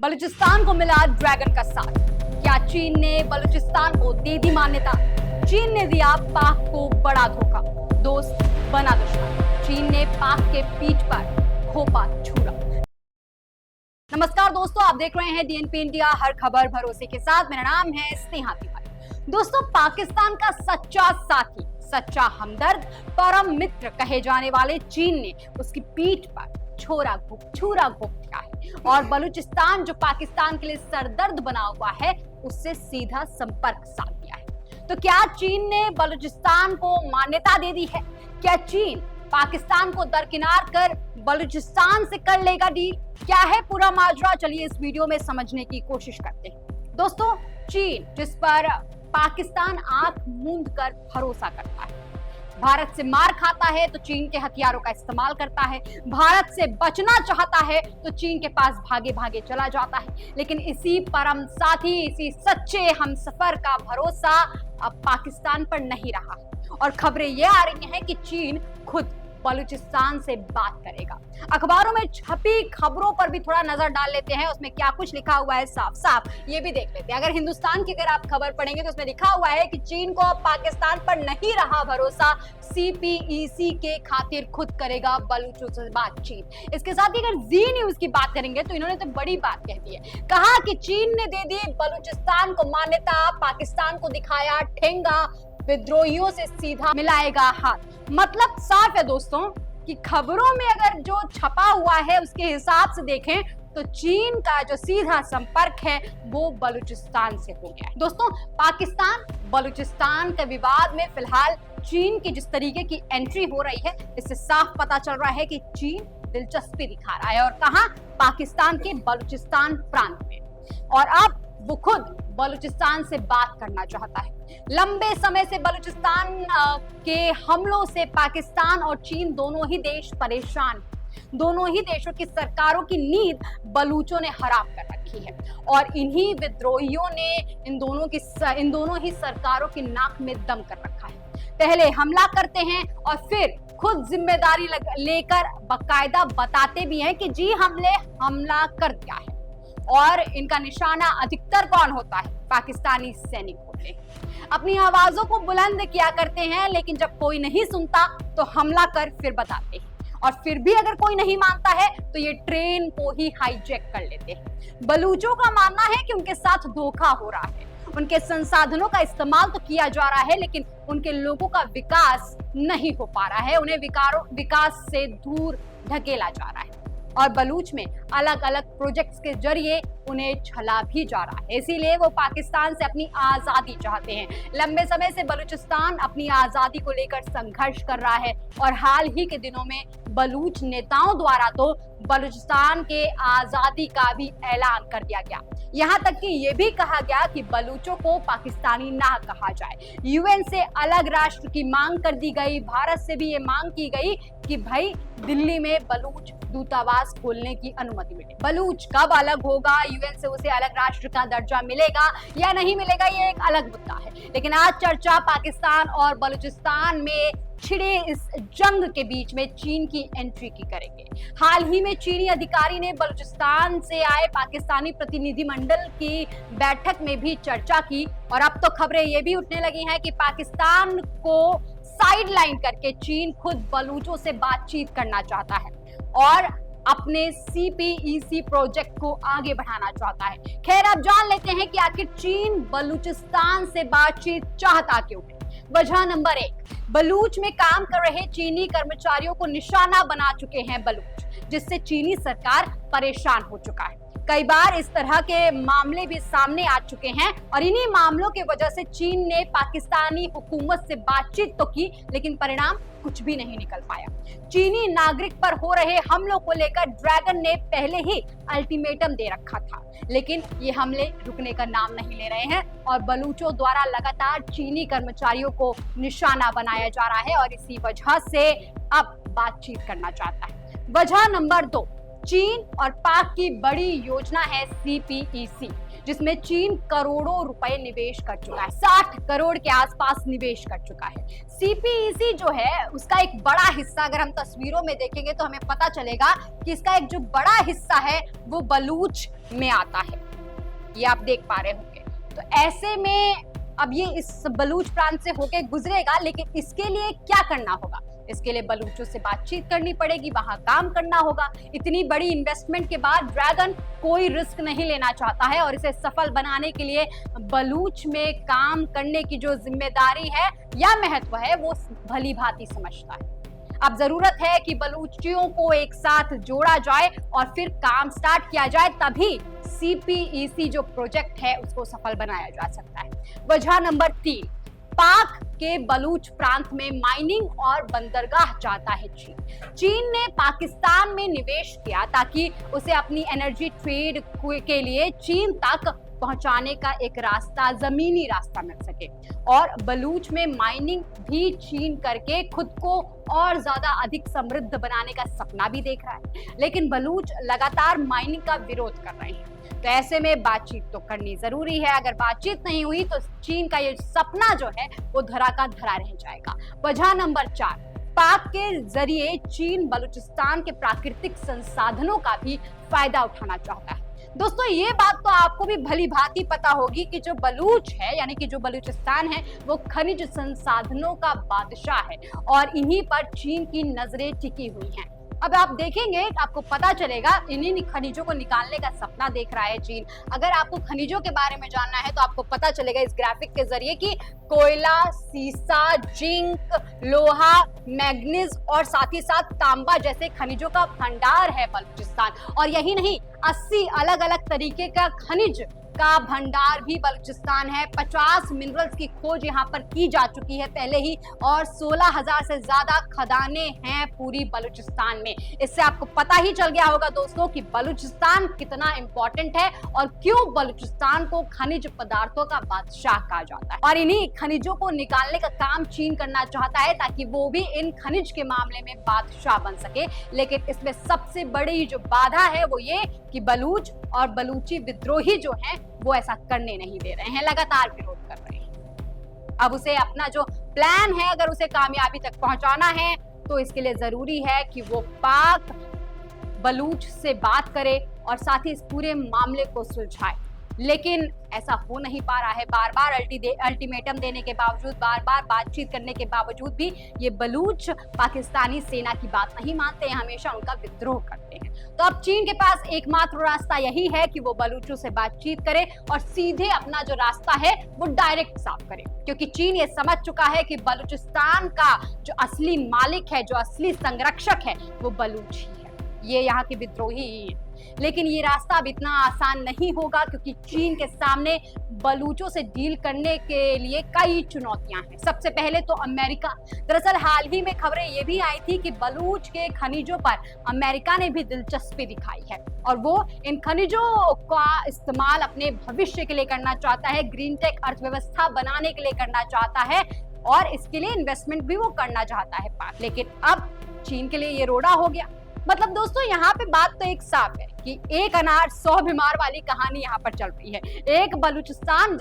बलूचिस्तान को मिला ड्रैगन का साथ। क्या चीन ने बलूचिस्तान को दे दी मान्यता? चीन ने दिया पाक को बड़ा धोखा। दोस्त बना दुश्मन। चीन ने पाक के पीठ पर खोपा छुरा। नमस्कार दोस्तों, आप देख रहे हैं डीएनपी इंडिया, हर खबर भरोसे के साथ। मेरा नाम है स्नेहा तिवारी। दोस्तों, पाकिस्तान का सच्चा साथी, सच्चा हमदर्द, परम मित्र कहे जाने वाले चीन ने उसकी पीठ पर छुरा घोंप दिया है और बलूचिस्तान जो पाकिस्तान के लिए सरदर्द बना हुआ है उससे सीधा संपर्क साध दिया है। तो क्या चीन ने बलूचिस्तान को मान्यता दे दी है? क्या चीन पाकिस्तान को दरकिनार कर बलूचिस्तान से कर लेगा डील? क्या है पूरा माजरा? चलिए इस वीडियो में समझने की कोशिश करते हैं। दोस्तों, चीन जिस पर पाकिस्तान आंख मूंद कर भरोसा करता है, भारत से मार खाता है तो चीन के हथियारों का इस्तेमाल करता है, भारत से बचना चाहता है तो चीन के पास भागे भागे चला जाता है। लेकिन इसी परम साथी, इसी सच्चे हमसफर का भरोसा अब पाकिस्तान पर नहीं रहा और खबरें ये आ रही हैं कि चीन खुद बलूचिस्तान से बात करेगा। अखबारों में छपी खबरों पर भी थोड़ा नजर डाल लेते हैं, उसमें क्या कुछ लिखा हुआ है साफ साफ ये भी देख लेते हैं। अगर हिंदुस्तान की आप खबर पढ़ेंगे तो उसमें लिखा हुआ है कि चीन को पाकिस्तान पर नहीं रहा भरोसा, सीपीईसी के खातिर खुद करेगा बलूचों से बातचीत। इसके साथ ही अगर जी न्यूज की बात करेंगे तो इन्होंने तो बड़ी बात कह दी है। कहा कि चीन ने दे दी बलूचिस्तान को मान्यता, पाकिस्तान को दिखाया ठेंगा, विद्रोहियों से सीधा मिलाएगा हाथ। मतलब साफ है दोस्तों कि खबरों में अगर जो छपा हुआ है उसके हिसाब से देखें तो चीन का जो सीधा संपर्क है वो बलूचिस्तान से हो गया है। दोस्तों, पाकिस्तान बलूचिस्तान के विवाद में फिलहाल चीन की जिस तरीके की एंट्री हो रही है इससे साफ पता चल रहा है कि चीन दिलचस्पी दिखा रहा है और कहां? पाकिस्तान के बलूचिस्तान प्रांत में। और अब वो खुद बलूचिस्तान से बात करना चाहता है। लंबे समय से बलूचिस्तान के हमलों से पाकिस्तान और चीन दोनों ही देश परेशान। दोनों ही देशों की सरकारों की नींद बलूचों ने हराम कर रखी है और इन्हीं विद्रोहियों ने इन दोनों ही सरकारों की नाक में दम कर रखा है। पहले हमला करते हैं और फिर खुद जिम्मेदारी लेकर बाकायदा बताते भी हैं कि जी हमने हमला कर दिया है। और इनका निशाना अधिकतर कौन होता है? पाकिस्तानी सैनिक होते हैं। अपनी आवाजों को बुलंद किया करते हैं, लेकिन जब कोई नहीं सुनता तो हमला कर फिर बताते हैं और फिर भी अगर कोई नहीं मानता है तो ये ट्रेन को ही हाईजैक कर लेते हैं। बलूचों का मानना है कि उनके साथ धोखा हो रहा है, उनके संसाधनों का इस्तेमाल तो किया जा रहा है लेकिन उनके लोगों का विकास नहीं हो पा रहा है, उन्हें विकास से दूर ढकेला जा रहा है और बलूच में अलग अलग प्रोजेक्ट्स के जरिए उन्हें छला भी जा रहा है। इसीलिए वो पाकिस्तान से अपनी आजादी चाहते हैं। लंबे समय से बलूचिस्तान अपनी आजादी को लेकर संघर्ष कर रहा है और हाल ही के दिनों में बलूच नेताओं द्वारा तो बलूचिस्तान के आजादी का भी ऐलान कर दिया गया। यहाँ तक कि ये भी कहा गया कि बलूचों को पाकिस्तानी ना कहा जाए। यूएन से अलग राष्ट्र की मांग कर दी गई। भारत से भी ये मांग की गई कि भाई दिल्ली में बलूच दूतावास खोलने की अनुमति मिले। बलूच कब अलग होगा, यूएन से उसे अलग राष्ट्र का दर्जा मिलेगा या नहीं मिलेगा, ये एक अलग मुद्दा है। लेकिन आज चर्चा पाकिस्तान और बलूचिस्तान में छिड़े इस जंग के बीच में चीन की एंट्री की करेंगे। हाल ही में चीनी अधिकारी ने बलूचिस्तान से आए पाकिस्तानी प्रतिनिधिमंडल की बैठक में भी चर्चा की और अब तो खबरें ये भी उठने लगी हैं कि पाकिस्तान को साइडलाइन करके चीन खुद बलूचों से बातचीत करना चाहता है और अपने सीपीईसी प्रोजेक्ट को आगे बढ़ाना चाहता है। खैर, अब जान लेते हैं कि आखिर चीन बलूचिस्तान से बातचीत चाहता क्यों है। वजह नंबर 1, बलूच में काम कर रहे चीनी कर्मचारियों को निशाना बना चुके हैं बलूच, जिससे चीनी सरकार परेशान हो चुका है। कई बार इस तरह के मामले भी सामने आ चुके हैं और इन्हीं मामलों की वजह से चीन ने पाकिस्तानी हुकूमत से बातचीत तो की लेकिन परिणाम कुछ भी नहीं निकल पाया। चीनी नागरिक पर हो रहे हमलों को लेकर ड्रैगन ने पहले ही अल्टीमेटम दे रखा था, लेकिन ये हमले रुकने का नाम नहीं ले रहे हैं और बलूचों द्वारा लगातार चीनी कर्मचारियों को निशाना बनाया जा रहा है और इसी वजह से अब बातचीत करना चाहता है। वजह नंबर 2, चीन और पाक की बड़ी योजना है CPEC, जिसमें चीन करोड़ों रुपए निवेश कर चुका है, 60 करोड़ के आसपास निवेश कर चुका है। CPEC जो है उसका एक बड़ा हिस्सा अगर हम तस्वीरों में देखेंगे तो हमें पता चलेगा कि इसका एक जो बड़ा हिस्सा है वो बलूच में आता है, ये आप देख पा रहे होंगे। तो ऐसे में अब ये इस बलूच प्रांत से होके गुजरेगा, लेकिन इसके लिए क्या करना होगा? इसके लिए बलूचों से बातचीत करनी पड़ेगी, वहां काम करना होगा। इतनी बड़ी इन्वेस्टमेंट के बाद ड्रैगन कोई रिस्क नहीं लेना चाहता है और इसे सफल बनाने के लिए बलूच में काम करने की जो जिम्मेदारी है या महत्व है वो भली भांति समझता है। अब जरूरत है कि बलूचियों को एक साथ जोड़ा जाए और फिर काम स्टार्ट किया जाए, तभी CPEC जो प्रोजेक्ट है उसको सफल बनाया जा सकता है। वजह नंबर 3, पाक के बलूच प्रांत में माइनिंग और बंदरगाह चाहता है चीन ने पाकिस्तान में निवेश किया ताकि उसे अपनी एनर्जी ट्रेड के लिए चीन तक पहुंचाने का एक रास्ता, जमीनी रास्ता मिल सके, और बलूच में माइनिंग भी चीन करके खुद को और ज्यादा अधिक समृद्ध बनाने का सपना भी देख रहा है। लेकिन बलूच लगातार माइनिंग का विरोध कर रहे हैं, तो ऐसे में बातचीत तो करनी जरूरी है। अगर बातचीत नहीं हुई तो चीन का ये सपना जो है वो धरा का धरा रह जाएगा। वजह नंबर 4, पाक के जरिए चीन बलूचिस्तान के प्राकृतिक संसाधनों का भी फायदा उठाना चाहता है। दोस्तों ये बात तो आपको भी भली भांति पता होगी कि जो बलूच है यानी कि जो बलूचिस्तान है वो खनिज संसाधनों का बादशाह है और इन्हीं पर चीन की नजरें टिकी हुई हैं। अब आप देखेंगे आपको पता चलेगा, इन्हीं खनिजों को निकालने का सपना देख रहा है चीन। अगर आपको खनिजों के बारे में जानना है तो आपको पता चलेगा इस ग्राफिक के जरिए कि कोयला, सीसा, जिंक, लोहा, मैग्नीज और साथ ही साथ तांबा जैसे खनिजों का भंडार है बलूचिस्तान। और यही नहीं, 80 अलग अलग तरीके का खनिज का भंडार भी बलूचिस्तान है। 50 मिनरल्स की खोज यहाँ पर की जा चुकी है पहले ही, और 16,000 से ज्यादा खदानें हैं पूरी बलूचिस्तान में। इससे आपको पता ही चल गया होगा दोस्तों कि बलूचिस्तान कितना इंपॉर्टेंट है और क्यों बलूचिस्तान को खनिज पदार्थों का बादशाह कहा जाता है। और इन्हीं खनिजों को निकालने का काम चीन करना चाहता है ताकि वो भी इन खनिज के मामले में बादशाह बन सके। लेकिन इसमें सबसे बड़ी जो बाधा है वो ये कि बलूच और बलूची विद्रोही जो हैं वो ऐसा करने नहीं दे रहे हैं, लगातार विरोध कर रहे हैं। अब उसे अपना जो प्लान है अगर उसे कामयाबी तक पहुंचाना है तो इसके लिए जरूरी है कि वो पाक बलूच से बात करे और साथ ही इस पूरे मामले को सुलझाए। लेकिन ऐसा हो नहीं पा रहा है। बार बार अल्टीमेटम देने के बावजूद, बार बार बातचीत करने के बावजूद भी ये बलूच पाकिस्तानी सेना की बात नहीं मानते हैं, हमेशा उनका विद्रोह करते हैं। तो अब चीन के पास एकमात्र रास्ता यही है कि वो बलूचों से बातचीत करे और सीधे अपना जो रास्ता है वो डायरेक्ट साफ करे, क्योंकि चीन ये समझ चुका है कि बलूचिस्तान का जो असली मालिक है, जो असली संरक्षक है वो बलूच ही है, ये यहाँ के विद्रोही ही है। लेकिन ये रास्ता अब इतना आसान नहीं होगा क्योंकि चीन के सामने बलूचों से डील करने के लिए कई चुनौतियां हैं। सबसे पहले तो अमेरिका। दरअसल हाल ही में खबरें ये भी आई थी कि बलूच के खनिजों पर अमेरिका ने भी दिलचस्पी दिखाई है और वो इन खनिजों का इस्तेमाल अपने भविष्य के लिए करना चाहता है, ग्रीन टेक अर्थव्यवस्था बनाने के लिए करना चाहता है और इसके लिए इन्वेस्टमेंट भी वो करना चाहता है पाक। लेकिन अब चीन के लिए ये रोड़ा हो गया। मतलब दोस्तों यहाँ पे बात तो एक साफ है कि एक अनार 100 बीमार वाली कहानी यहाँ पर चल रही है। एक बलूचिस्तान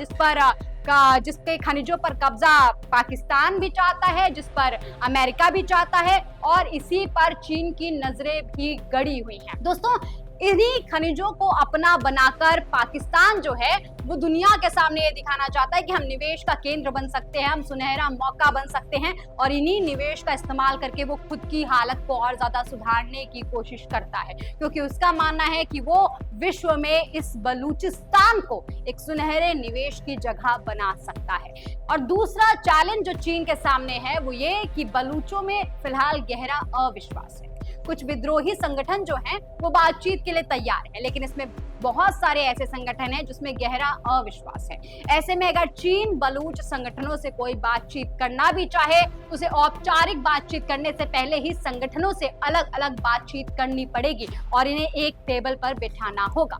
जिसके खनिजों पर कब्जा पाकिस्तान भी चाहता है, जिस पर अमेरिका भी चाहता है और इसी पर चीन की नजरें भी गड़ी हुई हैं। दोस्तों इन्हीं खनिजों को अपना बनाकर पाकिस्तान जो है वो दुनिया के सामने ये दिखाना चाहता है कि हम निवेश का केंद्र बन सकते हैं, हम सुनहरा मौका बन सकते हैं और इन्हीं निवेश का इस्तेमाल करके वो खुद की हालत को और ज्यादा सुधारने की कोशिश करता है, क्योंकि उसका मानना है कि वो विश्व में इस बलूचिस्तान को एक सुनहरे निवेश की जगह बना सकता है। और दूसरा चैलेंज जो चीन के सामने है वो ये कि बलूचों में फिलहाल गहरा अविश्वास है। कुछ विद्रोही संगठन जो हैं वो बातचीत के लिए तैयार है, लेकिन इसमें बहुत सारे ऐसे संगठन हैं जिसमें गहरा अविश्वास है। ऐसे में अगर चीन बलूच संगठनों से कोई बातचीत करना भी चाहे तो उसे औपचारिक बातचीत करने से पहले ही संगठनों से अलग अलग बातचीत करनी पड़ेगी और इन्हें एक टेबल पर बिठाना होगा।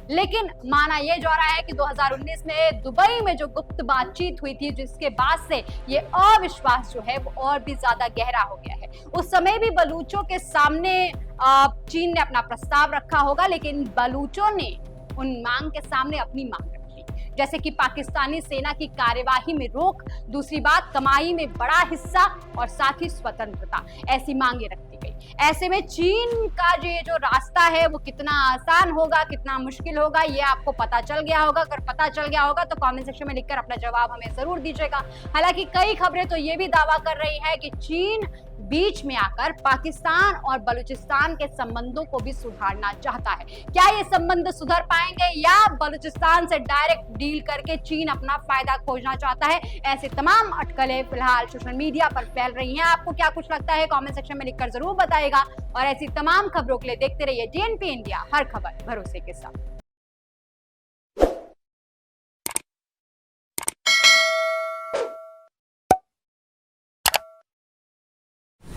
लेकिन माना यह जा रहा है कि 2019 में दुबई में जो गुप्त बातचीत हुई थी, जिसके बाद से ये अविश्वास जो है वो और भी ज्यादा गहरा हो गया है। उस समय भी बलूचों के सामने चीन ने अपना प्रस्ताव रखा होगा, लेकिन बलूचों ने उन मांग के सामने अपनी मांग रखी, जैसे कि पाकिस्तानी सेना की कार्यवाही में रोक, दूसरी बात कमाई में बड़ा हिस्सा और साथ ही स्वतंत्रता, ऐसी मांगे रखी गई। ऐसे में चीन का ये जो रास्ता है वो कितना आसान होगा, कितना मुश्किल होगा, ये आपको पता चल गया होगा। अगर पता चल गया होगा तो कमेंट सेक्शन में लिखकर अपना जवाब हमें जरूर दीजिएगा। हालांकि कई खबरें तो ये भी दावा कर रही है कि चीन बीच में आकर पाकिस्तान और बलूचिस्तान के संबंधों को भी सुधारना चाहता है। क्या ये संबंध सुधर पाएंगे या बलूचिस्तान से डायरेक्ट डील करके चीन अपना फायदा खोजना चाहता है? ऐसे तमाम अटकलें फिलहाल सोशल मीडिया पर फैल रही हैं। आपको क्या कुछ लगता है कमेंट सेक्शन में लिखकर जरूर बताइएगा। और ऐसी तमाम खबरों के लिए देखते रहिए DNP इंडिया, हर खबर भरोसे के साथ।